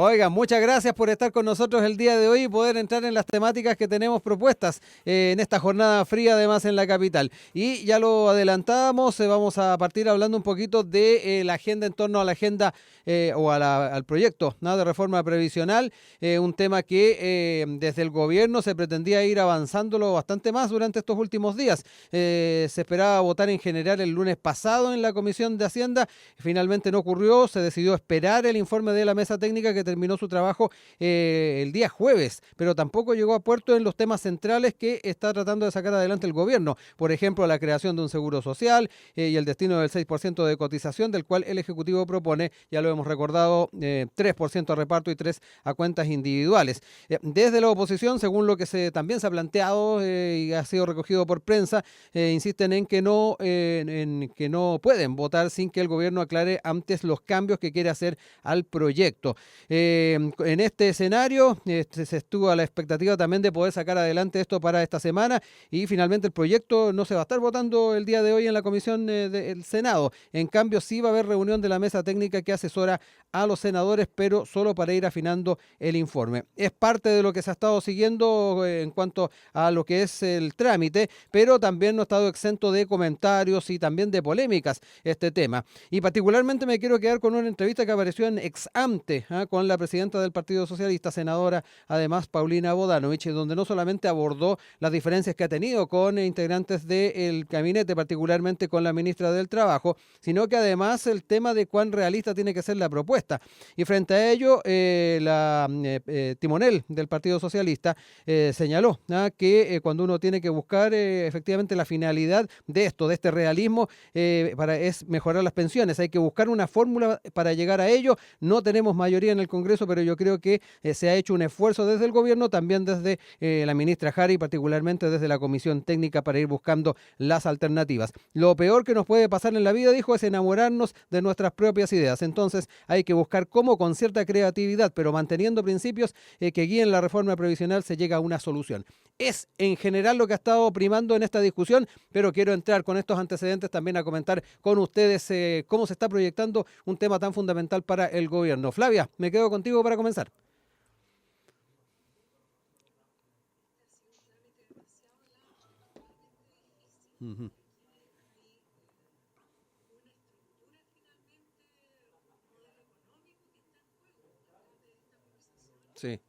Oiga, muchas gracias por estar con nosotros el día de hoy y poder entrar en las temáticas que tenemos propuestas en esta jornada fría, además en la capital. Y ya lo adelantábamos, vamos a partir hablando un poquito de la agenda en torno a la agenda al proyecto, ¿no?, de reforma previsional, un tema que desde el gobierno se pretendía ir avanzándolo bastante más durante estos últimos días. Se esperaba votar en general el lunes pasado en la Comisión de Hacienda, finalmente no ocurrió, se decidió esperar el informe de la mesa técnica que terminó su trabajo el día jueves, pero tampoco llegó a puerto en los temas centrales que está tratando de sacar adelante el gobierno. Por ejemplo, la creación de un seguro social y el destino del 6% de cotización, del cual el Ejecutivo propone, ya lo hemos recordado, 3% a reparto y 3% a cuentas individuales. Desde la oposición, según lo que también se ha planteado y ha sido recogido por prensa, insisten en que no pueden votar sin que el gobierno aclare antes los cambios que quiere hacer al proyecto. En este escenario se estuvo a la expectativa también de poder sacar adelante esto para esta semana y finalmente el proyecto no se va a estar votando el día de hoy en la comisión del Senado. En cambio, sí va a haber reunión de la mesa técnica que asesora a los senadores, pero solo para ir afinando el informe. Es parte de lo que se ha estado siguiendo en cuanto a lo que es el trámite, pero también no ha estado exento de comentarios y también de polémicas este tema. Y particularmente me quiero quedar con una entrevista que apareció en Ex Ante, con la presidenta del Partido Socialista, senadora, además Paulina Bodanovich, donde no solamente abordó las diferencias que ha tenido con integrantes del gabinete, particularmente con la ministra del Trabajo, sino que además el tema de cuán realista tiene que ser la propuesta. Y frente a ello, la timonel del Partido Socialista señaló que cuando uno tiene que buscar efectivamente la finalidad de esto, de este realismo, es mejorar las pensiones. Hay que buscar una fórmula para llegar a ello. No tenemos mayoría en el Congreso, pero yo creo que se ha hecho un esfuerzo desde el gobierno, también desde la ministra Jari, particularmente desde la Comisión Técnica, para ir buscando las alternativas. Lo peor que nos puede pasar en la vida, dijo, es enamorarnos de nuestras propias ideas. Entonces hay que buscar cómo, con cierta creatividad, pero manteniendo principios que guíen la reforma previsional, se llega a una solución. Es en general lo que ha estado primando en esta discusión, pero quiero entrar con estos antecedentes también a comentar con ustedes cómo se está proyectando un tema tan fundamental para el gobierno. Flavia, me quedo contigo para comenzar. Ujú. Sí.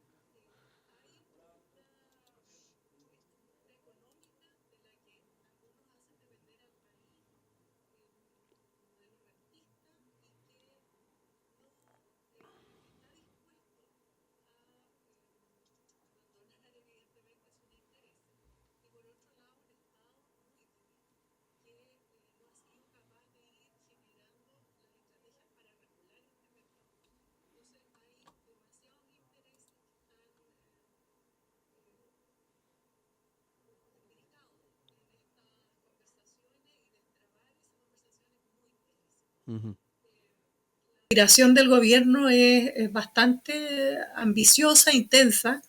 Ujú. La aspiración del gobierno es bastante ambiciosa, intensa,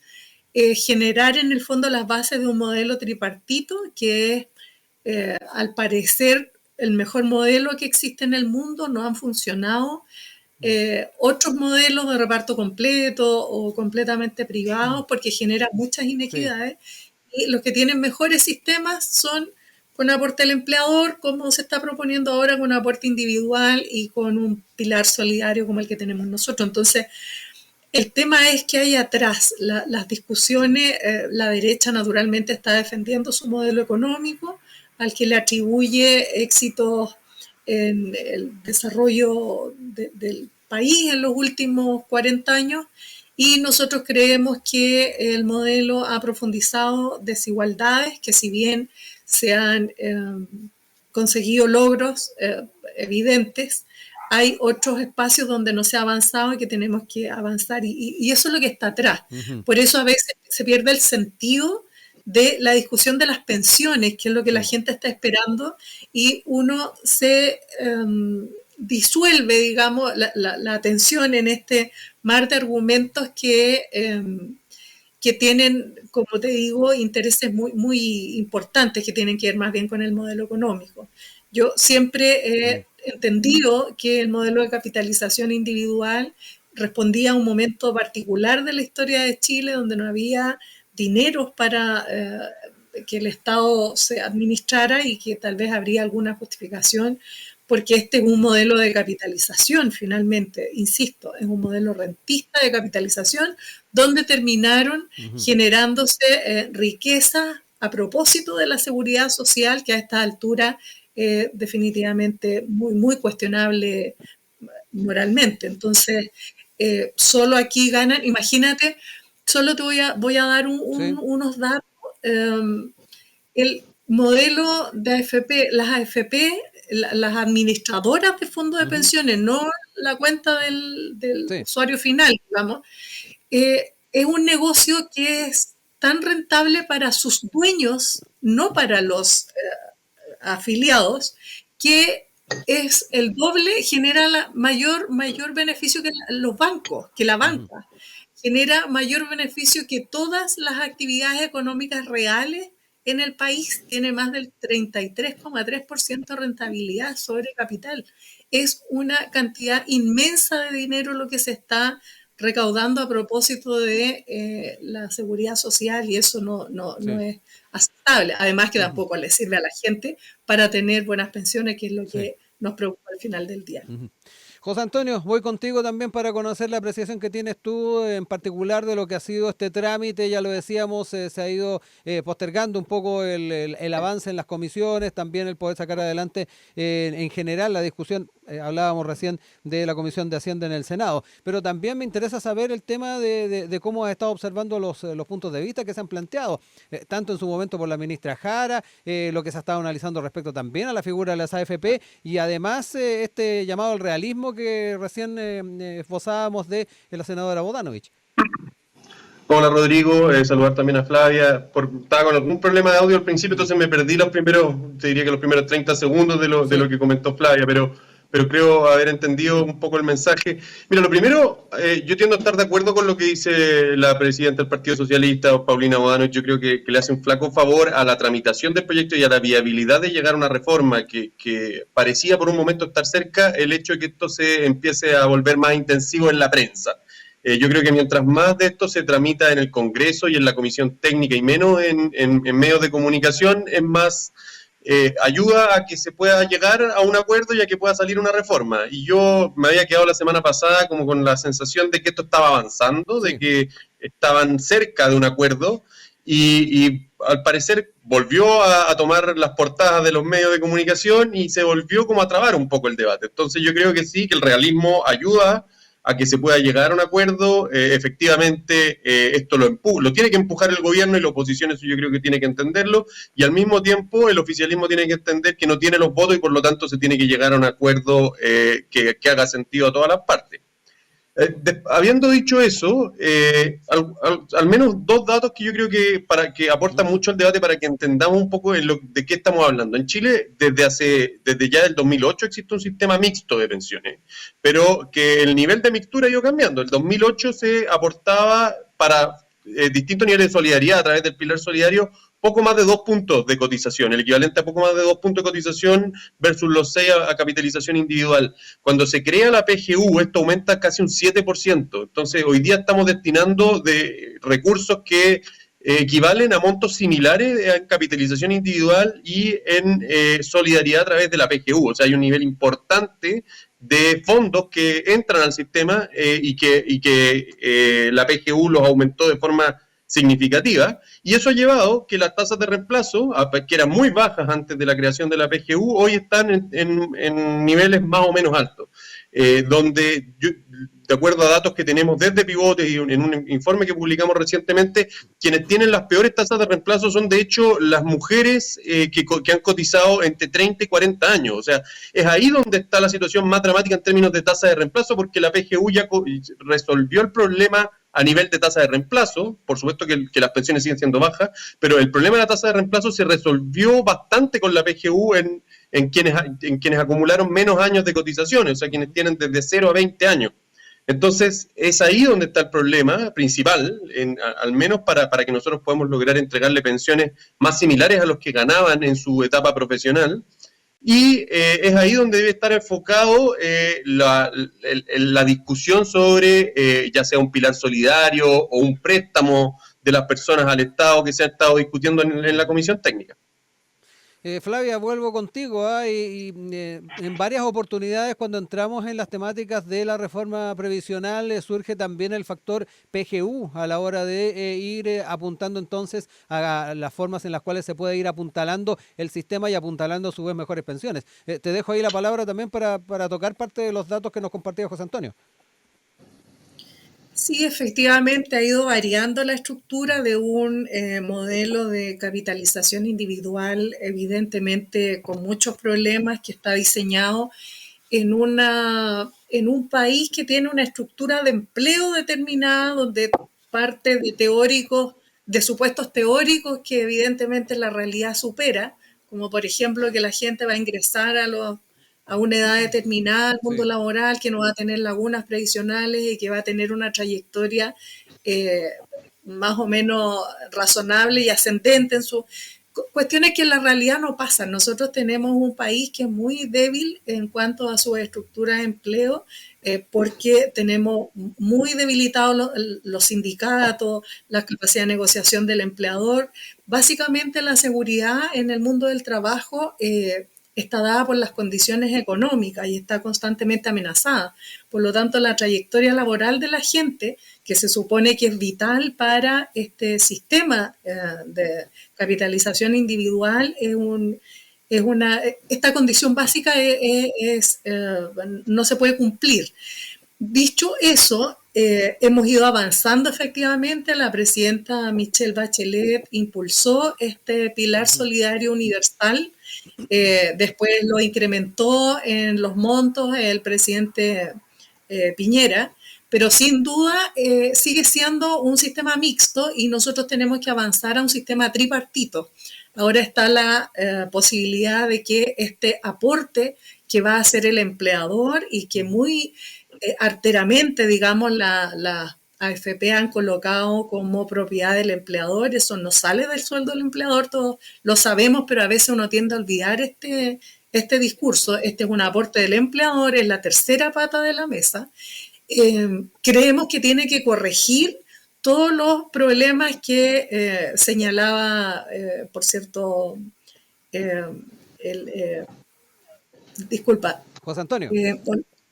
generar en el fondo las bases de un modelo tripartito que es, al parecer, el mejor modelo que existe en el mundo. No han funcionado otros modelos de reparto completo o completamente privados porque generan muchas Sí. inequidades, y los que tienen mejores sistemas son con aporte al empleador, como se está proponiendo ahora, con aporte individual y con un pilar solidario como el que tenemos nosotros. Entonces, el tema es que hay atrás las discusiones. La derecha naturalmente está defendiendo su modelo económico, al que le atribuye éxitos en el desarrollo del país en los últimos 40 años, y nosotros creemos que el modelo ha profundizado desigualdades, que si bien se han conseguido logros evidentes, hay otros espacios donde no se ha avanzado y que tenemos que avanzar, y eso es lo que está atrás. Ujú. Por eso a veces se pierde el sentido de la discusión de las pensiones, que es lo que la Sí. gente está esperando, y uno se disuelve, digamos, la atención en este mar de argumentos que tienen, como te digo, intereses muy importantes que tienen que ver más bien con el modelo económico. Yo siempre Mm. he entendido que el modelo de capitalización individual respondía a un momento particular de la historia de Chile donde no había dineros para que el Estado se administrara y que tal vez habría alguna justificación porque este es un modelo de capitalización finalmente, insisto, es un modelo rentista de capitalización donde terminaron generándose riqueza a propósito de la seguridad social que a esta altura definitivamente muy, muy cuestionable moralmente. Entonces, solo aquí ganan, imagínate, solo te voy a dar unos datos. El modelo de AFP, las AFP, las administradoras de fondos de pensiones, no la cuenta del usuario final, digamos, es un negocio que es tan rentable para sus dueños, no para los afiliados, que es el doble, genera mayor beneficio que los bancos, que la banca. Genera mayor beneficio que todas las actividades económicas reales en el país. Tiene más del 33,3% de rentabilidad sobre capital. Es una cantidad inmensa de dinero lo que se está recaudando a propósito de la seguridad social y eso no es aceptable. Además que tampoco le sirve a la gente para tener buenas pensiones, que es lo que nos preocupa al final del día. José Antonio, voy contigo también para conocer la apreciación que tienes tú en particular de lo que ha sido este trámite. Ya lo decíamos, se ha ido postergando un poco el avance en las comisiones, también el poder sacar adelante en general la discusión. Hablábamos recién de la Comisión de Hacienda en el Senado, pero también me interesa saber el tema de cómo has estado observando los puntos de vista que se han planteado, tanto en su momento por la ministra Jara, lo que se ha estado analizando respecto también a la figura de las AFP y además este llamado al realismo que recién esbozábamos de la senadora Bodanovich. Hola Rodrigo, saludar también a Flavia. Estaba con algún problema de audio al principio, entonces me perdí los primeros 30 segundos de lo que comentó Flavia, pero creo haber entendido un poco el mensaje. Mira, lo primero, yo tiendo a estar de acuerdo con lo que dice la presidenta del Partido Socialista, Paulina Bodanovich. Yo creo que le hace un flaco favor a la tramitación del proyecto y a la viabilidad de llegar a una reforma que parecía por un momento estar cerca, el hecho de que esto se empiece a volver más intensivo en la prensa. Yo creo que mientras más de esto se tramita en el Congreso y en la Comisión Técnica y menos en medios de comunicación, es más ayuda a que se pueda llegar a un acuerdo y a que pueda salir una reforma. Y yo me había quedado la semana pasada como con la sensación de que esto estaba avanzando, de que estaban cerca de un acuerdo y al parecer volvió a tomar las portadas de los medios de comunicación y se volvió como a trabar un poco el debate. Entonces yo creo que sí, que el realismo ayuda a que se pueda llegar a un acuerdo. Efectivamente, esto lo tiene que empujar el gobierno y la oposición, eso yo creo que tiene que entenderlo, y al mismo tiempo el oficialismo tiene que entender que no tiene los votos y por lo tanto se tiene que llegar a un acuerdo que haga sentido a todas las partes. Habiendo dicho eso, al menos dos datos que yo creo que aportan mucho al debate para que entendamos un poco de qué estamos hablando. En Chile, desde ya el 2008 existe un sistema mixto de pensiones, pero que el nivel de mixtura ha ido cambiando. En el 2008 se aportaba para distintos niveles de solidaridad a través del pilar solidario poco más de 2 puntos de cotización, el equivalente a poco más de 2 puntos de cotización versus los 6 a capitalización individual. Cuando se crea la PGU, esto aumenta casi un 7%. Entonces, hoy día estamos destinando de recursos que equivalen a montos similares en capitalización individual y en solidaridad a través de la PGU. O sea, hay un nivel importante de fondos que entran al sistema y que la PGU los aumentó de forma significativa, y eso ha llevado que las tasas de reemplazo, que eran muy bajas antes de la creación de la PGU, hoy están en niveles más o menos altos, donde de acuerdo a datos que tenemos desde Pivote y en un informe que publicamos recientemente, quienes tienen las peores tasas de reemplazo son de hecho las mujeres que han cotizado entre 30 y 40 años. O sea, es ahí donde está la situación más dramática en términos de tasa de reemplazo, porque la PGU ya resolvió el problema a nivel de tasa de reemplazo. Por supuesto que las pensiones siguen siendo bajas, pero el problema de la tasa de reemplazo se resolvió bastante con la PGU en quienes acumularon menos años de cotizaciones, o sea, quienes tienen desde 0 a 20 años. Entonces, es ahí donde está el problema principal, al menos para que nosotros podamos lograr entregarle pensiones más similares a los que ganaban en su etapa profesional. Y es ahí donde debe estar enfocado la discusión sobre ya sea un pilar solidario o un préstamo de las personas al Estado que se ha estado discutiendo en la comisión técnica. Flavia, vuelvo contigo. En varias oportunidades cuando entramos en las temáticas de la reforma previsional surge también el factor PGU a la hora de ir apuntando entonces a las formas en las cuales se puede ir apuntalando el sistema y apuntalando a su vez mejores pensiones. Te dejo ahí la palabra también para tocar parte de los datos que nos compartía José Antonio. Sí, efectivamente ha ido variando la estructura de un modelo de capitalización individual, evidentemente con muchos problemas, que está diseñado en un país que tiene una estructura de empleo determinada, donde parte de teóricos, de supuestos teóricos que evidentemente la realidad supera, como por ejemplo que la gente va a ingresar a una edad determinada al mundo laboral, que no va a tener lagunas previsionales y que va a tener una trayectoria eh, más o menos razonable y ascendente en su cuestiones que en la realidad no pasan. Nosotros tenemos un país que es muy débil en cuanto a su estructura de empleo, porque tenemos muy debilitados los sindicatos, la capacidad de negociación del empleador. Básicamente la seguridad en el mundo del trabajo está dada por las condiciones económicas y está constantemente amenazada. Por lo tanto, la trayectoria laboral de la gente, que se supone que es vital para este sistema de capitalización individual, esta condición básica no se puede cumplir. Dicho eso, hemos ido avanzando efectivamente. La presidenta Michelle Bachelet impulsó este pilar solidario universal. Después lo incrementó en los montos el presidente Piñera, pero sin duda sigue siendo un sistema mixto y nosotros tenemos que avanzar a un sistema tripartito. Ahora está la posibilidad de que este aporte que va a hacer el empleador y que muy arteramente, digamos, la AFP han colocado como propiedad del empleador, eso no sale del sueldo del empleador, todos lo sabemos, pero a veces uno tiende a olvidar este discurso. Este es un aporte del empleador, es la tercera pata de la mesa. Creemos que tiene que corregir todos los problemas que señalaba, por cierto, disculpa, José Antonio.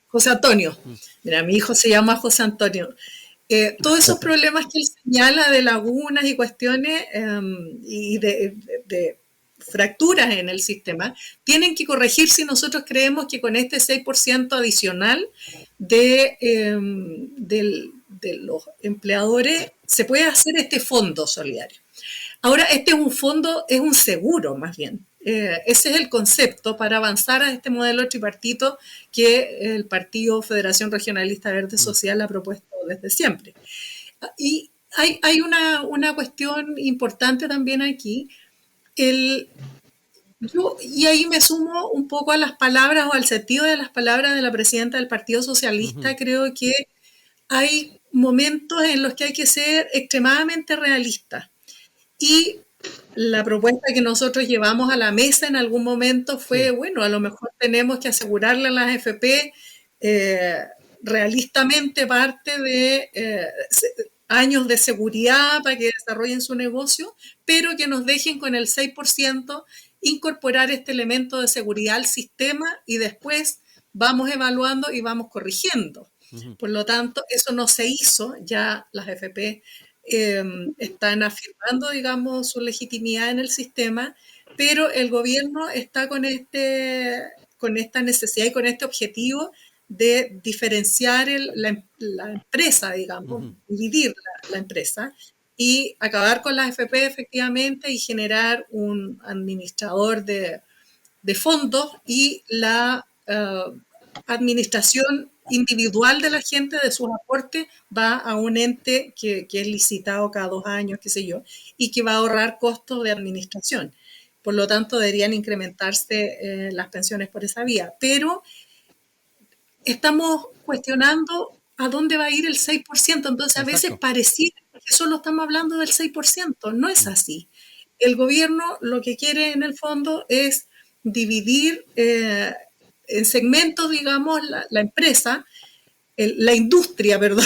José Antonio. Mira, mi hijo se llama José Antonio. Todos esos problemas que él señala de lagunas y cuestiones y de fracturas en el sistema, tienen que corregirse, y nosotros creemos que con este 6% adicional de los empleadores se puede hacer este fondo solidario. Ahora, este es un fondo, es un seguro más bien. Ese es el concepto para avanzar a este modelo tripartito que el Partido Federación Regionalista Verde Social ha propuesto desde siempre. Y hay una cuestión importante también aquí. Y ahí me sumo un poco a las palabras o al sentido de las palabras de la presidenta del Partido Socialista. Creo que hay momentos en los que hay que ser extremadamente realistas. Y la propuesta que nosotros llevamos a la mesa en algún momento fue, bueno, a lo mejor tenemos que asegurarle a las FP realistamente parte de años de seguridad para que desarrollen su negocio, pero que nos dejen con el 6% incorporar este elemento de seguridad al sistema y después vamos evaluando y vamos corrigiendo. Por lo tanto, eso no se hizo, ya las FP están afirmando, digamos, su legitimidad en el sistema, pero el gobierno está con esta necesidad y con este objetivo de diferenciar la empresa, digamos, dividir la empresa y acabar con las FP efectivamente y generar un administrador de fondos y la administración individual de la gente de sus aportes va a un ente que es licitado cada 2 años, qué sé yo, y que va a ahorrar costos de administración. Por lo tanto, deberían incrementarse las pensiones por esa vía. Pero estamos cuestionando a dónde va a ir el 6%. Entonces, a veces pareciera que solo estamos hablando del 6%. No es así. El gobierno lo que quiere en el fondo es dividir en segmentos, digamos, la empresa, la industria, perdón,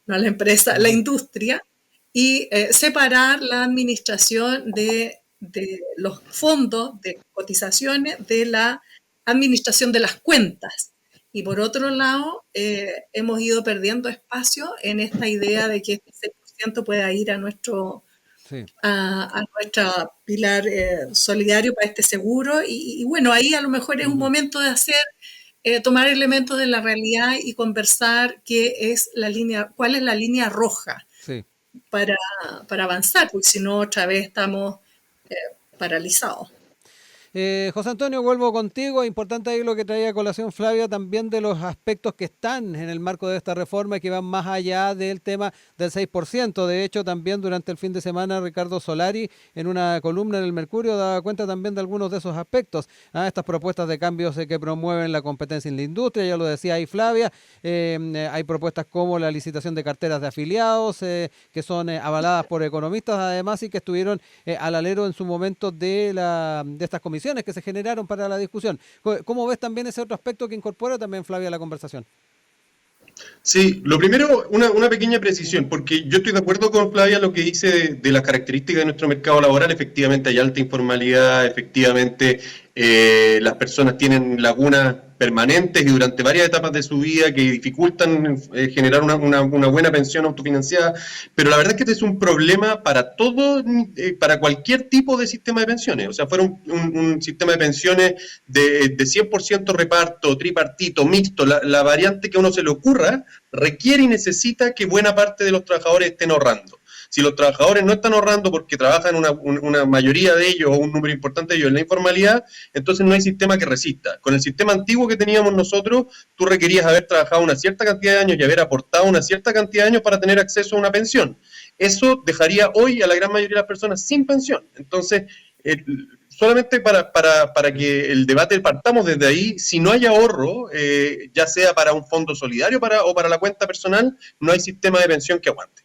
no la empresa, la industria, y separar la administración de los fondos de cotizaciones de la administración de las cuentas. Y por otro lado, hemos ido perdiendo espacio en esta idea de que este 6% pueda ir a nuestro pilar solidario para este seguro. Y bueno, ahí a lo mejor es un momento de tomar elementos de la realidad y conversar cuál es la línea roja para avanzar, porque si no otra vez estamos paralizados. José Antonio, vuelvo contigo. Importante ahí lo que traía a colación Flavia, también de los aspectos que están en el marco de esta reforma y que van más allá del tema del 6%. De hecho, también durante el fin de semana Ricardo Solari, en una columna en el Mercurio, daba cuenta también de algunos de esos aspectos. Estas propuestas de cambios que promueven la competencia en la industria, ya lo decía ahí Flavia. Hay propuestas como la licitación de carteras de afiliados, que son avaladas por economistas, además, y que estuvieron al alero en su momento de estas comisiones que se generaron para la discusión. ¿Cómo ves también ese otro aspecto que incorpora también Flavia a la conversación? Sí, lo primero, una pequeña precisión, porque yo estoy de acuerdo con Flavia lo que dice de las características de nuestro mercado laboral. Efectivamente hay alta informalidad, efectivamente las personas tienen lagunas permanentes y durante varias etapas de su vida que dificultan generar una buena pensión autofinanciada, pero la verdad es que este es un problema para para cualquier tipo de sistema de pensiones. O sea, fuera un sistema de pensiones de 100% reparto, tripartito, mixto, la variante que a uno se le ocurra, requiere y necesita que buena parte de los trabajadores estén ahorrando. Si los trabajadores no están ahorrando porque trabajan una mayoría de ellos o un número importante de ellos en la informalidad, entonces no hay sistema que resista. Con el sistema antiguo que teníamos nosotros, tú requerías haber trabajado una cierta cantidad de años y haber aportado una cierta cantidad de años para tener acceso a una pensión. Eso dejaría hoy a la gran mayoría de las personas sin pensión. Entonces, solamente para que el debate partamos desde ahí, si no hay ahorro, ya sea para un fondo solidario o para la cuenta personal, no hay sistema de pensión que aguante.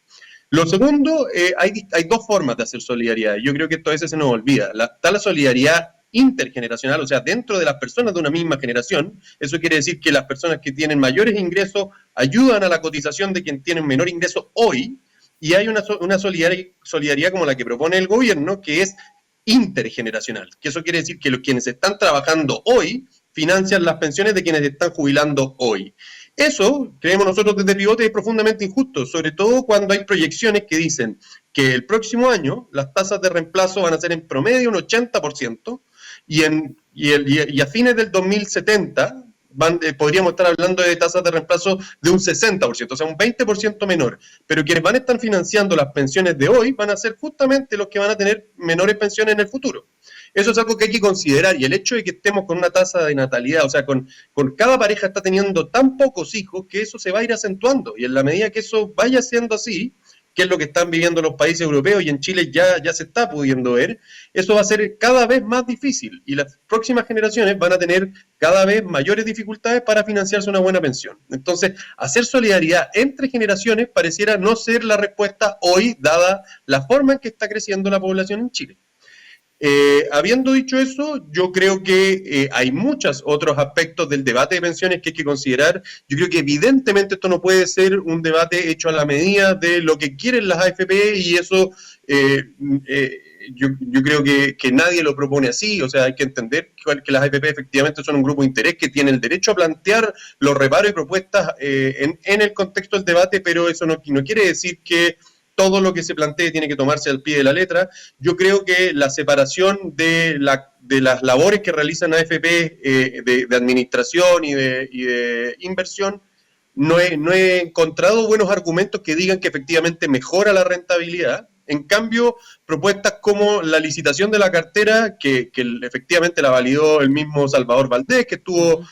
Lo segundo, hay dos formas de hacer solidaridad. Yo creo que esto a veces se nos olvida. Está la solidaridad intergeneracional, o sea, dentro de las personas de una misma generación. Eso quiere decir que las personas que tienen mayores ingresos ayudan a la cotización de quien tiene menor ingreso hoy, y hay una solidaridad como la que propone el gobierno, que es intergeneracional, que eso quiere decir que quienes están trabajando hoy financian las pensiones de quienes están jubilando hoy. Eso, creemos nosotros desde Pivote, es profundamente injusto, sobre todo cuando hay proyecciones que dicen que el próximo año las tasas de reemplazo van a ser en promedio un 80% y a fines del 2070 podríamos estar hablando de tasas de reemplazo de un 60%, o sea, un 20% menor. Pero quienes van a estar financiando las pensiones de hoy van a ser justamente los que van a tener menores pensiones en el futuro. Eso es algo que hay que considerar, y el hecho de que estemos con una tasa de natalidad, o sea, con cada pareja está teniendo tan pocos hijos, que eso se va a ir acentuando, y en la medida que eso vaya siendo así, que es lo que están viviendo los países europeos y en Chile ya se está pudiendo ver, eso va a ser cada vez más difícil y las próximas generaciones van a tener cada vez mayores dificultades para financiarse una buena pensión. Entonces, hacer solidaridad entre generaciones pareciera no ser la respuesta hoy, dada la forma en que está creciendo la población en Chile. Habiendo dicho eso, yo creo que hay muchos otros aspectos del debate de pensiones que hay que considerar. Yo creo que evidentemente esto no puede ser un debate hecho a la medida de lo que quieren las AFP, y eso yo creo que nadie lo propone así. O sea, hay que entender que las AFP efectivamente son un grupo de interés que tiene el derecho a plantear los reparos y propuestas en el contexto del debate, pero eso no quiere decir que todo lo que se plantee tiene que tomarse al pie de la letra. Yo creo que la separación de las labores que realizan AFP de administración y de inversión, no he encontrado buenos argumentos que digan que efectivamente mejora la rentabilidad. En cambio, propuestas como la licitación de la cartera, que efectivamente la validó el mismo Salvador Valdés, que tuvo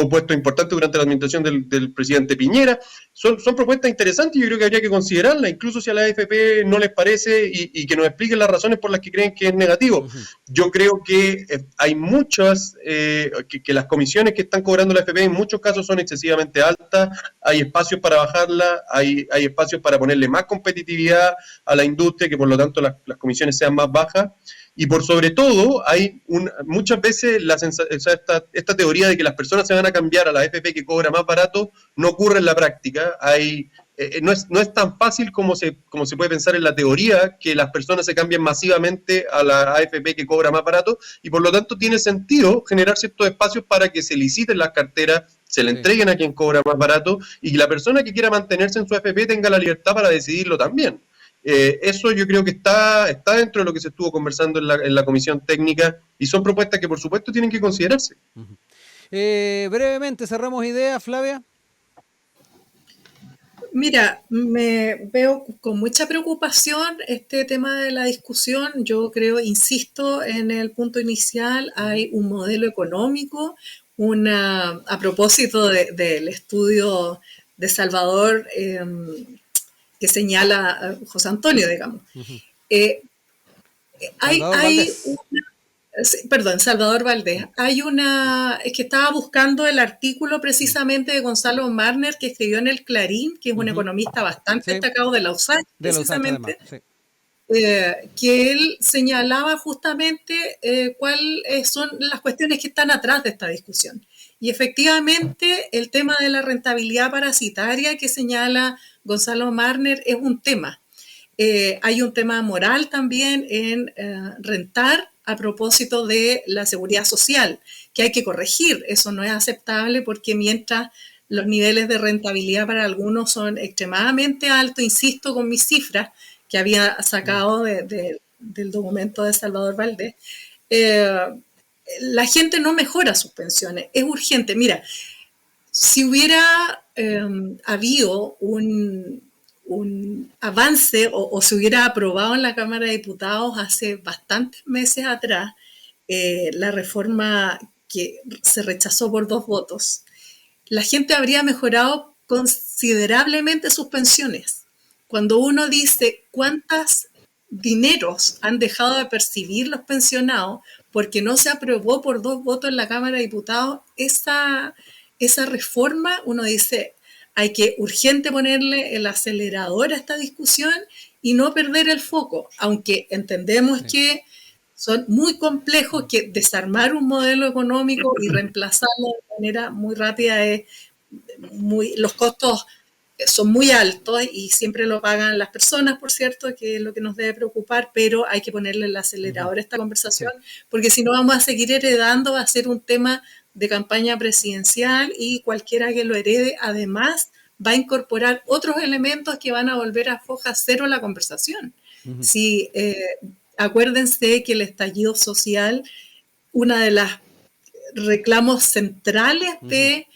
puestos importantes durante la administración del presidente Piñera, son propuestas interesantes y yo creo que habría que considerarlas, incluso si a la AFP no les parece, y que nos expliquen las razones por las que creen que es negativo. Yo creo que hay muchas, que las comisiones que están cobrando la AFP en muchos casos son excesivamente altas, hay espacios para bajarla, hay espacios para ponerle más competitividad a la industria, que por lo tanto las comisiones sean más bajas. Y por sobre todo, hay muchas veces esta teoría de que las personas se van a cambiar a la AFP que cobra más barato no ocurre en la práctica. No es tan fácil como se puede pensar en la teoría que las personas se cambien masivamente a la AFP que cobra más barato, y por lo tanto tiene sentido generar ciertos espacios para que se liciten las carteras, se le entreguen a quien cobra más barato, y la persona que quiera mantenerse en su AFP tenga la libertad para decidirlo también. Eso yo creo que está dentro de lo que se estuvo conversando en la comisión técnica, y son propuestas que por supuesto tienen que considerarse. Brevemente, cerramos ideas, Flavia. Mira, me veo con mucha preocupación este tema de la discusión. Yo creo, insisto en el punto inicial, hay un modelo económico, a propósito del estudio de Salvador que señala José Antonio, digamos. Salvador Valdés. Es que estaba buscando el artículo precisamente de Gonzalo Marner que escribió en el Clarín, que es un economista bastante destacado de la USACH, precisamente, que él señalaba justamente cuáles son las cuestiones que están atrás de esta discusión. Y efectivamente el tema de la rentabilidad parasitaria que señala Gonzalo Marner es un tema. Hay un tema moral también en rentar a propósito de la seguridad social, que hay que corregir. Eso no es aceptable porque mientras los niveles de rentabilidad para algunos son extremadamente altos, insisto con mis cifras que había sacado del documento de Salvador Valdés, la gente no mejora sus pensiones. Es urgente. Mira, si hubiera habido un avance o se hubiera aprobado en la Cámara de Diputados hace bastantes meses atrás la reforma que se rechazó por 2 votos, la gente habría mejorado considerablemente sus pensiones. Cuando uno dice cuántos dineros han dejado de percibir los pensionados porque no se aprobó por 2 votos en la Cámara de Diputados esa reforma, uno dice, hay que urgente ponerle el acelerador a esta discusión y no perder el foco, aunque entendemos que son muy complejos, que desarmar un modelo económico y reemplazarlo de manera muy rápida los costos son muy altos y siempre lo pagan las personas, por cierto, que es lo que nos debe preocupar, pero hay que ponerle el acelerador a esta conversación, porque si no vamos a seguir heredando, va a ser un tema de campaña presidencial y cualquiera que lo herede, además, va a incorporar otros elementos que van a volver a foja cero la conversación. Si, acuérdense que el estallido social, una de las reclamos centrales de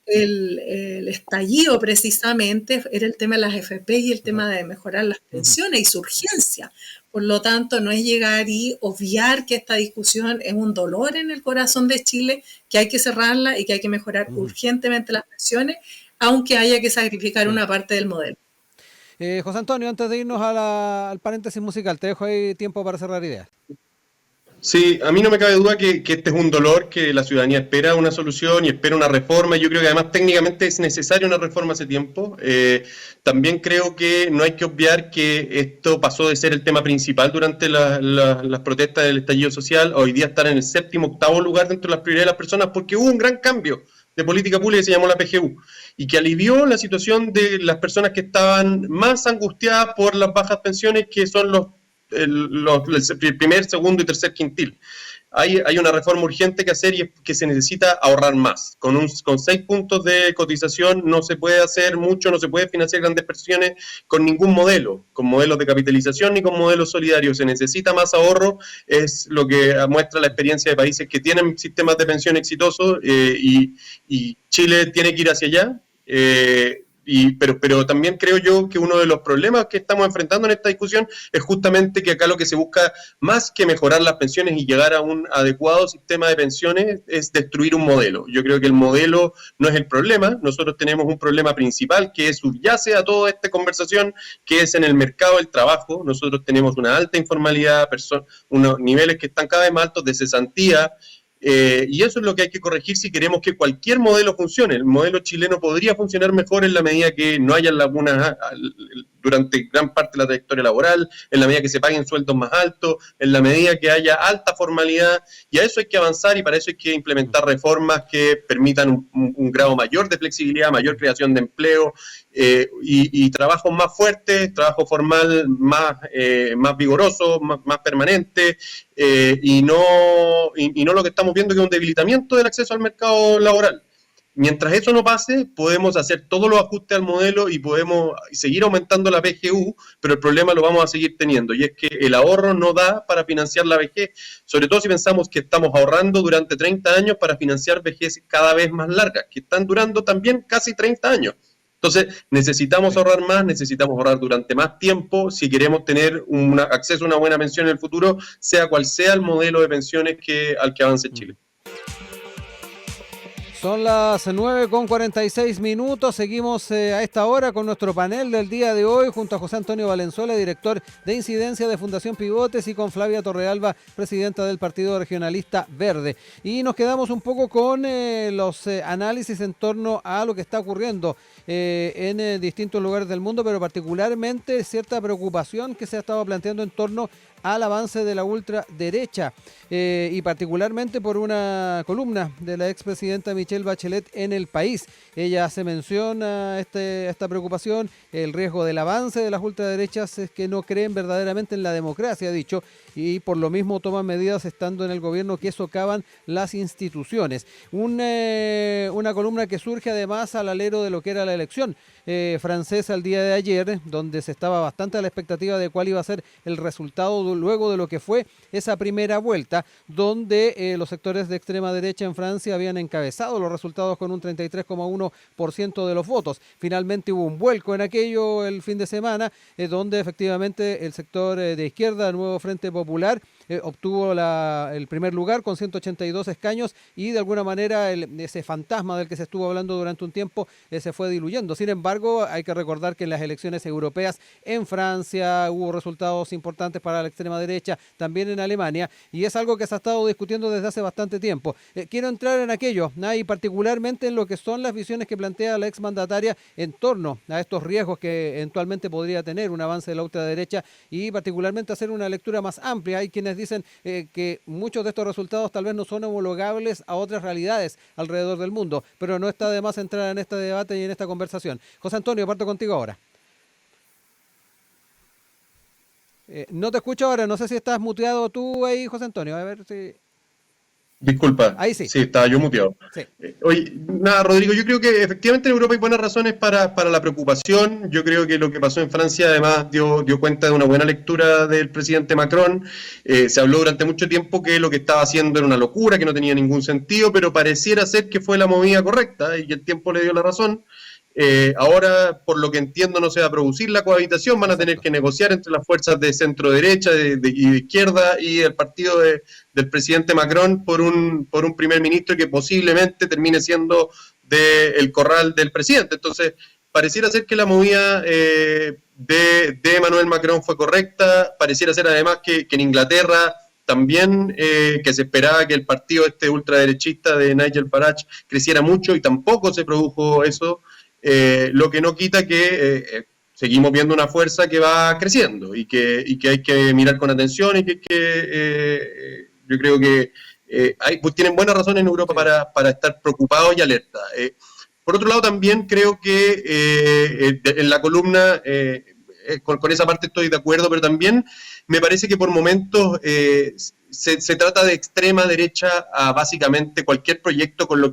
el estallido precisamente era el tema de las FP y el tema de mejorar las pensiones y su urgencia. Por lo tanto, no es llegar y obviar que esta discusión es un dolor en el corazón de Chile, que hay que cerrarla y que hay que mejorar urgentemente las pensiones, aunque haya que sacrificar una parte del modelo. José Antonio, antes de irnos al paréntesis musical, te dejo ahí tiempo para cerrar ideas. Sí, a mí no me cabe duda que este es un dolor, que la ciudadanía espera una solución y espera una reforma. Yo creo que además técnicamente es necesaria una reforma hace tiempo. También creo que no hay que obviar que esto pasó de ser el tema principal durante las protestas del estallido social, hoy día estar en el 7º, 8º lugar dentro de las prioridades de las personas, porque hubo un gran cambio de política pública que se llamó la PGU y que alivió la situación de las personas que estaban más angustiadas por las bajas pensiones, que son el primer, segundo y tercer quintil. Hay una reforma urgente que hacer y es que se necesita ahorrar más. Con 6 puntos de cotización no se puede hacer mucho, no se puede financiar grandes pensiones con ningún modelo, con modelos de capitalización ni con modelos solidarios. Se necesita más ahorro, es lo que muestra la experiencia de países que tienen sistemas de pensión exitosos y Chile tiene que ir hacia allá. Pero también creo yo que uno de los problemas que estamos enfrentando en esta discusión es justamente que acá lo que se busca, más que mejorar las pensiones y llegar a un adecuado sistema de pensiones, es destruir un modelo. Yo creo que el modelo no es el problema. Nosotros tenemos un problema principal que subyace a toda esta conversación, que es en el mercado del trabajo. Nosotros tenemos una alta informalidad, unos niveles que están cada vez más altos de cesantía, y eso es lo que hay que corregir si queremos que cualquier modelo funcione. El modelo chileno podría funcionar mejor en la medida que no haya lagunas durante gran parte de la trayectoria laboral, en la medida que se paguen sueldos más altos, en la medida que haya alta formalidad, y a eso hay que avanzar y para eso hay que implementar reformas que permitan un grado mayor de flexibilidad, mayor creación de empleo y trabajos más fuertes, trabajo formal más vigoroso, más permanente, y no lo que estamos viendo que es un debilitamiento del acceso al mercado laboral. Mientras eso no pase, podemos hacer todos los ajustes al modelo y podemos seguir aumentando la PGU, pero el problema lo vamos a seguir teniendo, y es que el ahorro no da para financiar la vejez, sobre todo si pensamos que estamos ahorrando durante 30 años para financiar vejez cada vez más largas, que están durando también casi 30 años. Entonces, necesitamos ahorrar más, necesitamos ahorrar durante más tiempo si queremos tener acceso a una buena pensión en el futuro, sea cual sea el modelo de pensiones al que avance Chile. Son las 9:46. Seguimos a esta hora con nuestro panel del día de hoy junto a José Antonio Valenzuela, director de incidencia de Fundación Pivotes, y con Flavia Torrealba, presidenta del Partido Regionalista Verde. Y nos quedamos un poco con los análisis en torno a lo que está ocurriendo en distintos lugares del mundo, pero particularmente cierta preocupación que se ha estado planteando en torno al avance de la ultraderecha y particularmente por una columna de la expresidenta Michelle Bachelet en El País. Ella hace mención a esta preocupación, el riesgo del avance de las ultraderechas es que no creen verdaderamente en la democracia, ha dicho, y por lo mismo toman medidas estando en el gobierno que socavan las instituciones. Una columna que surge además al alero de lo que era la elección francesa el día de ayer, donde se estaba bastante a la expectativa de cuál iba a ser el resultado luego de lo que fue esa primera vuelta, donde los sectores de extrema derecha en Francia habían encabezado los resultados con un 33,1% de los votos. Finalmente hubo un vuelco en aquello el fin de semana, donde efectivamente el sector de izquierda, el Nuevo Frente Popular, obtuvo el primer lugar con 182 escaños y de alguna manera ese fantasma del que se estuvo hablando durante un tiempo se fue diluyendo. Sin embargo, hay que recordar que en las elecciones europeas en Francia hubo resultados importantes para la extrema derecha, también en Alemania, y es algo que se ha estado discutiendo desde hace bastante tiempo. Quiero entrar en aquello, y particularmente en lo que son las visiones que plantea la exmandataria en torno a estos riesgos que eventualmente podría tener un avance de la ultraderecha y particularmente hacer una lectura más amplia. Hay quienes dicen que muchos de estos resultados tal vez no son homologables a otras realidades alrededor del mundo, pero no está de más entrar en este debate y en esta conversación. José Antonio, parto contigo ahora. No te escucho ahora, no sé si estás muteado tú ahí, José Antonio, a ver si... Disculpa, ahí sí. Sí, estaba yo muteado. Sí. Oye, nada, Rodrigo, yo creo que efectivamente en Europa hay buenas razones para la preocupación. Yo creo que lo que pasó en Francia además dio cuenta de una buena lectura del presidente Macron. Se habló durante mucho tiempo que lo que estaba haciendo era una locura, que no tenía ningún sentido, pero pareciera ser que fue la movida correcta y que el tiempo le dio la razón. Ahora, por lo que entiendo, no se va a producir la cohabitación, van a tener que negociar entre las fuerzas de centro derecha y de izquierda y el partido del presidente Macron por un primer ministro que posiblemente termine siendo del corral del presidente. Entonces, pareciera ser que la movida de Emmanuel Macron fue correcta, pareciera ser además que en Inglaterra también que se esperaba que el partido ultraderechista de Nigel Farage creciera mucho y tampoco se produjo eso. Lo que no quita que seguimos viendo una fuerza que va creciendo y que hay que mirar con atención y que yo creo que pues tienen buenas razones en Europa para estar preocupados y alerta. Por otro lado, también creo que en la columna, con esa parte estoy de acuerdo, pero también me parece que por momentos se trata de extrema derecha a básicamente cualquier proyecto con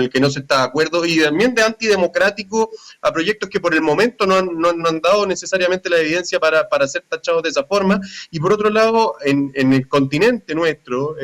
el que no se está de acuerdo y también de antidemocrático a proyectos que por el momento no han dado necesariamente la evidencia para ser tachados de esa forma. Y por otro lado, en el continente nuestro,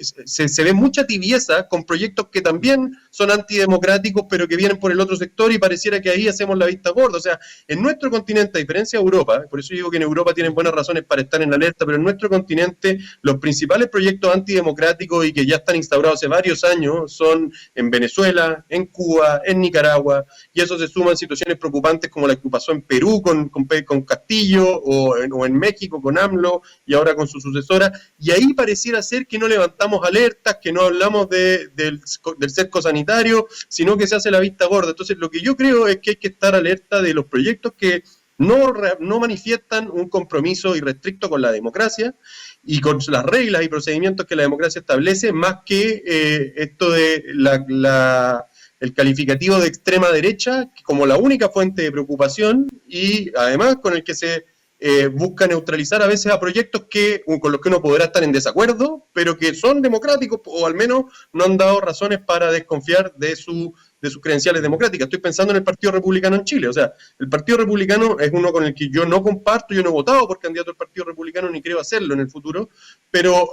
se ve mucha tibieza con proyectos que también son antidemocráticos, pero que vienen por el otro sector y pareciera que ahí hacemos la vista gorda. O sea, en nuestro continente, a diferencia de Europa, por eso digo que en Europa tienen buenas razones para estar en alerta, pero en nuestro continente los principales proyectos antidemocráticos y que ya están instaurados hace varios años son en Venezuela, en Cuba, en Nicaragua, y eso se suma en situaciones preocupantes como la que pasó en Perú con Castillo o en México con AMLO y ahora con su sucesora, y ahí pareciera ser que no levantamos estamos alertas, que no hablamos del cerco sanitario, sino que se hace la vista gorda. Entonces, lo que yo creo es que hay que estar alerta de los proyectos que no manifiestan un compromiso irrestricto con la democracia y con las reglas y procedimientos que la democracia establece, más que esto de el calificativo de extrema derecha como la única fuente de preocupación, y además con el que se busca neutralizar a veces a proyectos con los que uno podrá estar en desacuerdo, pero que son democráticos, o al menos no han dado razones para desconfiar de sus credenciales democráticas. Estoy pensando en el Partido Republicano en Chile. O sea, el Partido Republicano es uno con el que yo no comparto, yo no he votado por candidato al Partido Republicano ni creo hacerlo en el futuro, pero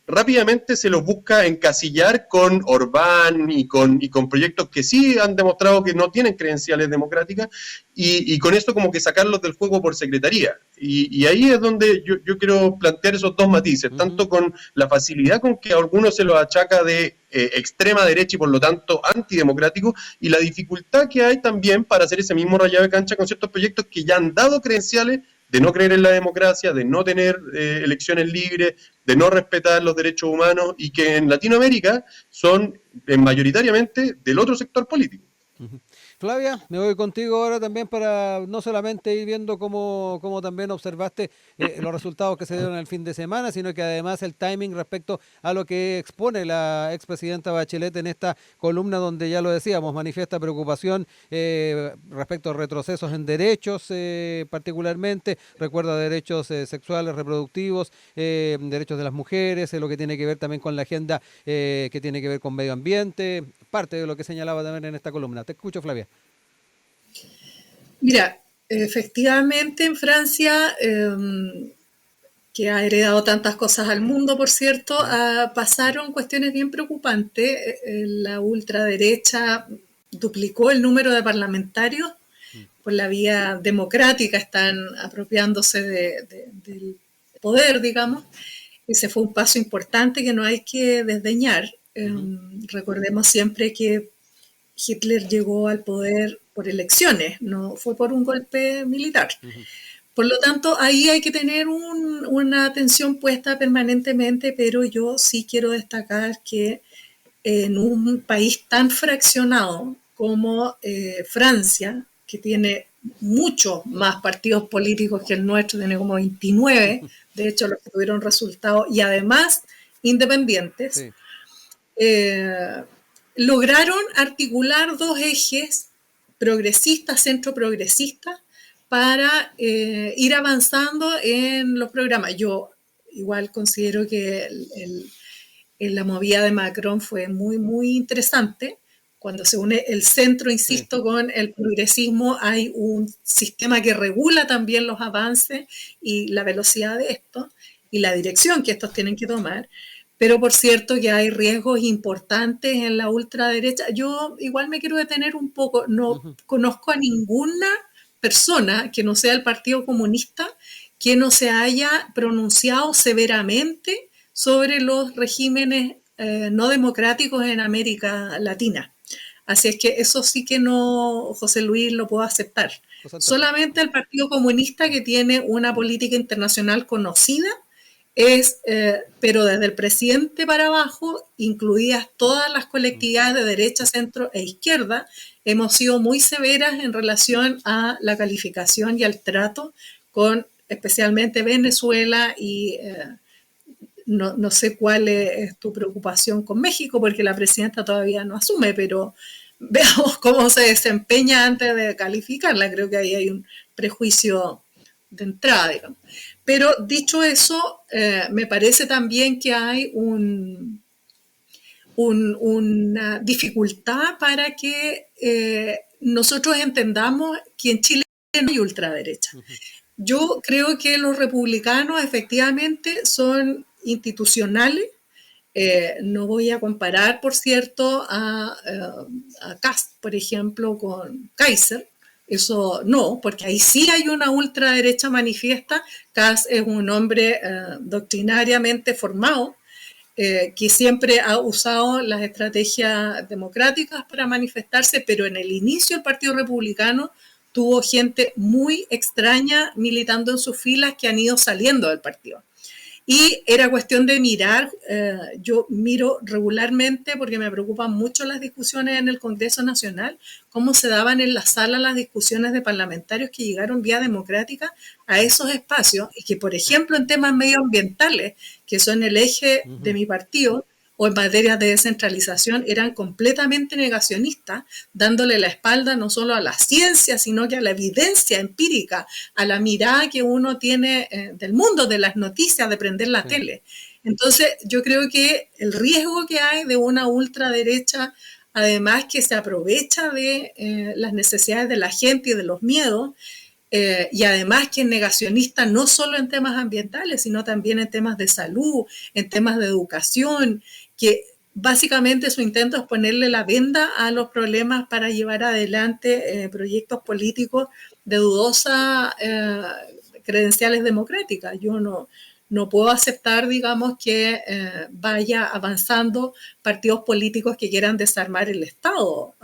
rápidamente se los busca encasillar con Orbán y con proyectos que sí han demostrado que no tienen credenciales democráticas, y con esto como que sacarlos del juego por secretaría. Y ahí es donde yo quiero plantear esos dos matices, tanto con la facilidad con que a algunos se los achaca de extrema derecha y por lo tanto antidemocrático, y la dificultad que hay también para hacer ese mismo rayado de cancha con ciertos proyectos que ya han dado credenciales de no creer en la democracia, de no tener elecciones libres, de no respetar los derechos humanos, y que en Latinoamérica son mayoritariamente del otro sector político. Flavia, me voy contigo ahora también para no solamente ir viendo cómo también observaste los resultados que se dieron el fin de semana, sino que además el timing respecto a lo que expone la expresidenta Bachelet en esta columna, donde ya lo decíamos, manifiesta preocupación respecto a retrocesos en derechos, particularmente, recuerda derechos sexuales, reproductivos, derechos de las mujeres, lo que tiene que ver también con la agenda que tiene que ver con medio ambiente, parte de lo que señalaba también en esta columna. Te escucho, Flavia. Mira, efectivamente en Francia, que ha heredado tantas cosas al mundo, por cierto, pasaron cuestiones bien preocupantes. La ultraderecha duplicó el número de parlamentarios por la vía democrática, están apropiándose del poder, digamos. Ese fue un paso importante que no hay que desdeñar. Recordemos siempre que Hitler llegó al poder por elecciones, no fue por un golpe militar. Por lo tanto, ahí hay que tener una atención puesta permanentemente, pero yo sí quiero destacar que en un país tan fraccionado como Francia, que tiene muchos más partidos políticos que el nuestro, tiene como 29, de hecho los que tuvieron resultados, y además independientes, sí. Lograron articular dos ejes progresistas, centro-progresistas, para ir avanzando en los programas. Yo igual considero que la movida de Macron fue muy, muy interesante. Cuando se une el centro, insisto, con el progresismo, hay un sistema que regula también los avances y la velocidad de esto y la dirección que estos tienen que tomar. Pero por cierto que hay riesgos importantes en la ultraderecha. Yo igual me quiero detener un poco. No conozco a ninguna persona que no sea el Partido Comunista que no se haya pronunciado severamente sobre los regímenes no democráticos en América Latina. Así es que eso sí que no, José Luis, lo puedo aceptar. Solamente el Partido Comunista, que tiene una política internacional conocida, pero desde el presidente para abajo, incluidas todas las colectividades de derecha, centro e izquierda, hemos sido muy severas en relación a la calificación y al trato con especialmente Venezuela y no sé cuál es tu preocupación con México, porque la presidenta todavía no asume, pero veamos cómo se desempeña antes de calificarla. Creo que ahí hay un prejuicio de entrada, digamos. Pero dicho eso, me parece también que hay una dificultad para que nosotros entendamos que en Chile no hay ultraderecha. Yo creo que los republicanos efectivamente son institucionales. No voy a comparar, por cierto, a Kast, por ejemplo, con Kaiser. Eso no, porque ahí sí hay una ultraderecha manifiesta. Kast es un hombre doctrinariamente formado, que siempre ha usado las estrategias democráticas para manifestarse, pero en el inicio el Partido Republicano tuvo gente muy extraña militando en sus filas que han ido saliendo del partido. Y era cuestión de mirar, yo miro regularmente porque me preocupan mucho las discusiones en el Congreso Nacional, cómo se daban en la sala las discusiones de parlamentarios que llegaron vía democrática a esos espacios y que, por ejemplo, en temas medioambientales, que son el eje de mi partido, o en materia de descentralización, eran completamente negacionistas, dándole la espalda no solo a la ciencia, sino que a la evidencia empírica, a la mirada que uno tiene del mundo, de las noticias, de prender la tele. Entonces, yo creo que el riesgo que hay de una ultraderecha, además que se aprovecha de las necesidades de la gente y de los miedos, y además que es negacionista no solo en temas ambientales, sino también en temas de salud, en temas de educación, que básicamente su intento es ponerle la venda a los problemas para llevar adelante proyectos políticos de dudosa credenciales democráticas. Yo no puedo aceptar, digamos, que vaya avanzando partidos políticos que quieran desarmar el Estado.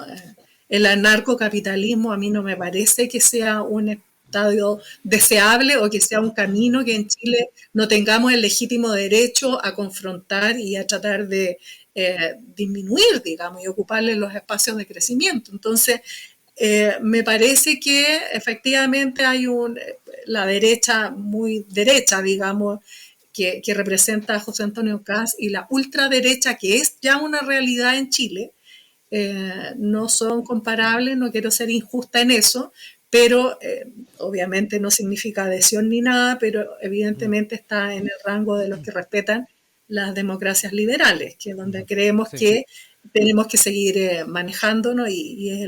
El anarcocapitalismo a mí no me parece que sea un estadio deseable o que sea un camino que en Chile no tengamos el legítimo derecho a confrontar y a tratar de disminuir, digamos, y ocuparle los espacios de crecimiento. Entonces, me parece que efectivamente hay la derecha muy derecha, digamos, que representa a José Antonio Kast, y la ultraderecha, que es ya una realidad en Chile. No son comparables, no quiero ser injusta en eso, pero obviamente no significa adhesión ni nada, pero evidentemente está en el rango de los que respetan las democracias liberales, que es donde creemos que tenemos que seguir manejándonos y es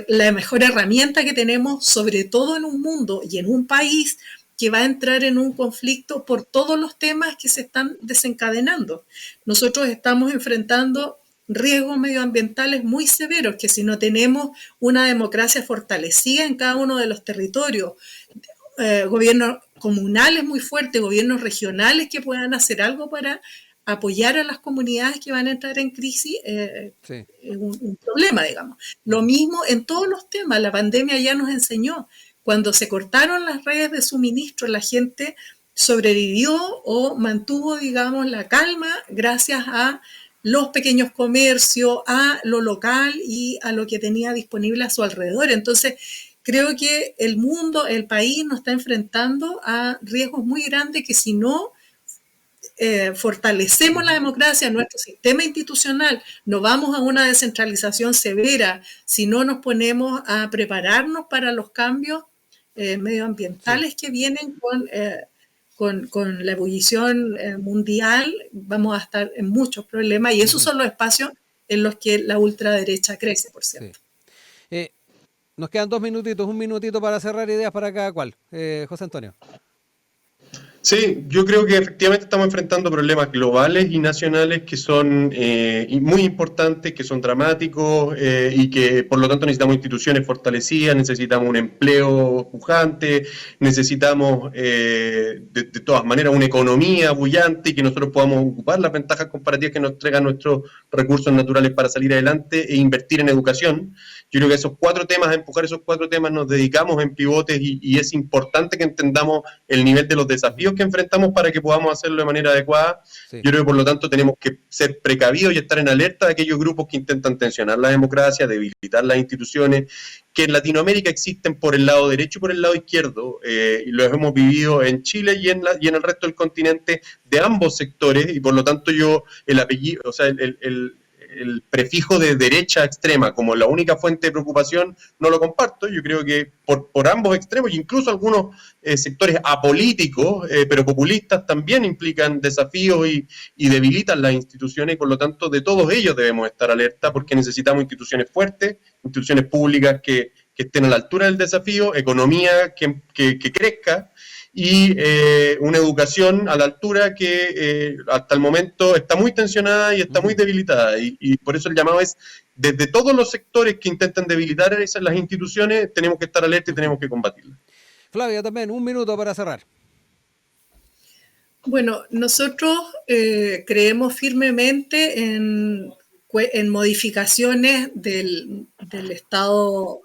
la mejor herramienta que tenemos, sobre todo en un mundo y en un país que va a entrar en un conflicto por todos los temas que se están desencadenando. Nosotros estamos enfrentando riesgos medioambientales muy severos, que si no tenemos una democracia fortalecida en cada uno de los territorios, gobiernos comunales muy fuertes, gobiernos regionales que puedan hacer algo para apoyar a las comunidades que van a entrar en crisis, es un problema, digamos. Lo mismo en todos los temas, la pandemia ya nos enseñó, cuando se cortaron las redes de suministro, la gente sobrevivió o mantuvo, digamos, la calma gracias a los pequeños comercios, a lo local y a lo que tenía disponible a su alrededor. Entonces, creo que el mundo, el país nos está enfrentando a riesgos muy grandes que si no fortalecemos la democracia, nuestro sistema institucional, no vamos a una descentralización severa, si no nos ponemos a prepararnos para los cambios medioambientales que vienen con la ebullición mundial, vamos a estar en muchos problemas y esos son los espacios en los que la ultraderecha crece, por cierto. Nos quedan 2 minutitos, un minutito para cerrar ideas para cada cual. José Antonio. Sí, yo creo que efectivamente estamos enfrentando problemas globales y nacionales que son muy importantes, que son dramáticos y que por lo tanto necesitamos instituciones fortalecidas, necesitamos un empleo pujante, necesitamos de todas maneras una economía bullante y que nosotros podamos ocupar las ventajas comparativas que nos traigan nuestros recursos naturales para salir adelante e invertir en educación. Yo creo que a empujar esos 4 temas nos dedicamos en pivotes y es importante que entendamos el nivel de los desafíos que enfrentamos para que podamos hacerlo de manera adecuada. Sí. Yo creo que por lo tanto tenemos que ser precavidos y estar en alerta de aquellos grupos que intentan tensionar la democracia, debilitar las instituciones, que en Latinoamérica existen por el lado derecho y por el lado izquierdo, y los hemos vivido en Chile y en el resto del continente de ambos sectores, y por lo tanto yo el apellido, o sea, el prefijo de derecha extrema como la única fuente de preocupación no lo comparto. Yo creo que por ambos extremos, incluso algunos sectores apolíticos, pero populistas, también implican desafíos y debilitan las instituciones, y por lo tanto de todos ellos debemos estar alerta porque necesitamos instituciones fuertes, instituciones públicas que estén a la altura del desafío, economía que crezca, y una educación a la altura que hasta el momento está muy tensionada y está muy debilitada, y por eso el llamado es, desde todos los sectores que intentan debilitar las instituciones, tenemos que estar alerta y tenemos que combatirlas. Flavia, también, un minuto para cerrar. Bueno, nosotros creemos firmemente en modificaciones del Estado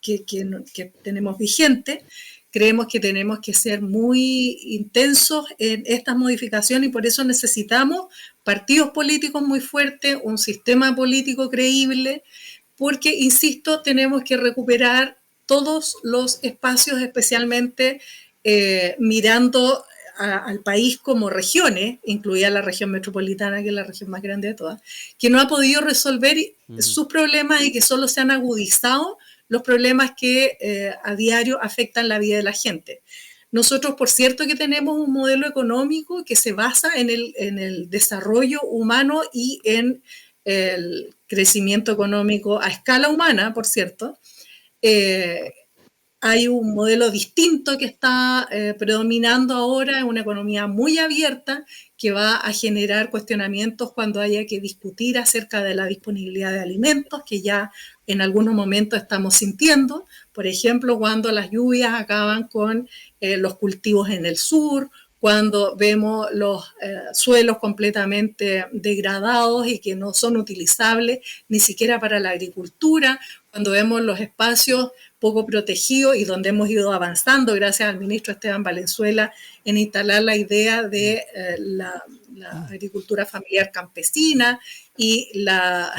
que tenemos vigente. Creemos que tenemos que ser muy intensos en estas modificaciones y por eso necesitamos partidos políticos muy fuertes, un sistema político creíble, porque, insisto, tenemos que recuperar todos los espacios, especialmente mirando al país como regiones, incluida la región metropolitana, que es la región más grande de todas, que no ha podido resolver sus problemas y que solo se han agudizado los problemas que a diario afectan la vida de la gente. Nosotros, por cierto, que tenemos un modelo económico que se basa en el desarrollo humano y en el crecimiento económico a escala humana, por cierto. Hay un modelo distinto que está predominando ahora, es una economía muy abierta que va a generar cuestionamientos cuando haya que discutir acerca de la disponibilidad de alimentos, que ya en algunos momentos estamos sintiendo, por ejemplo, cuando las lluvias acaban con los cultivos en el sur, cuando vemos los suelos completamente degradados y que no son utilizables ni siquiera para la agricultura, cuando vemos los espacios poco protegidos y donde hemos ido avanzando gracias al ministro Esteban Valenzuela en instalar la idea de la agricultura familiar campesina y las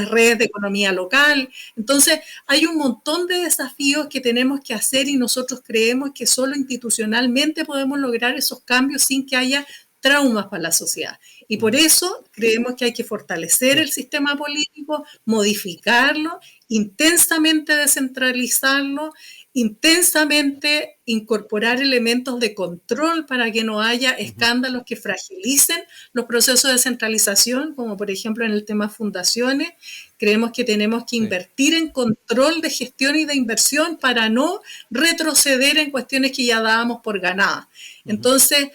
redes de economía local. Entonces, hay un montón de desafíos que tenemos que hacer y nosotros creemos que solo institucionalmente podemos lograr esos cambios sin que haya traumas para la sociedad. Y por eso creemos que hay que fortalecer el sistema político, modificarlo, intensamente descentralizarlo, intensamente incorporar elementos de control para que no haya escándalos que fragilicen los procesos de descentralización, como por ejemplo en el tema fundaciones. Creemos que tenemos que invertir en control de gestión y de inversión para no retroceder en cuestiones que ya dábamos por ganadas. Entonces,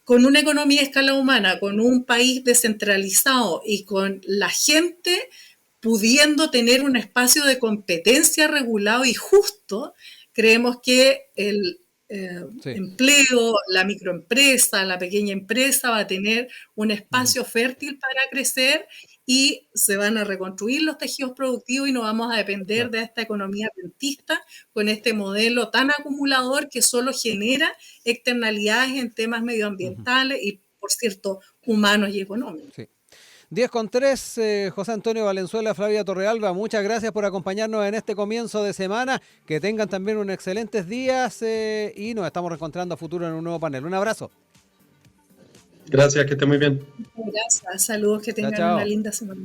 con una economía a escala humana, con un país descentralizado y con la gente pudiendo tener un espacio de competencia regulado y justo, creemos que el empleo, la microempresa, la pequeña empresa va a tener un espacio fértil para crecer y se van a reconstruir los tejidos productivos y no vamos a depender de esta economía rentista con este modelo tan acumulador que solo genera externalidades en temas medioambientales y, por cierto, humanos y económicos. Sí. 10:03, José Antonio Valenzuela, Flavia Torrealba, muchas gracias por acompañarnos en este comienzo de semana. Que tengan también unos excelentes días y nos estamos reencontrando a futuro en un nuevo panel. Un abrazo. Gracias, que esté muy bien. Gracias, saludos, que tengan Chao, chao. una linda semana.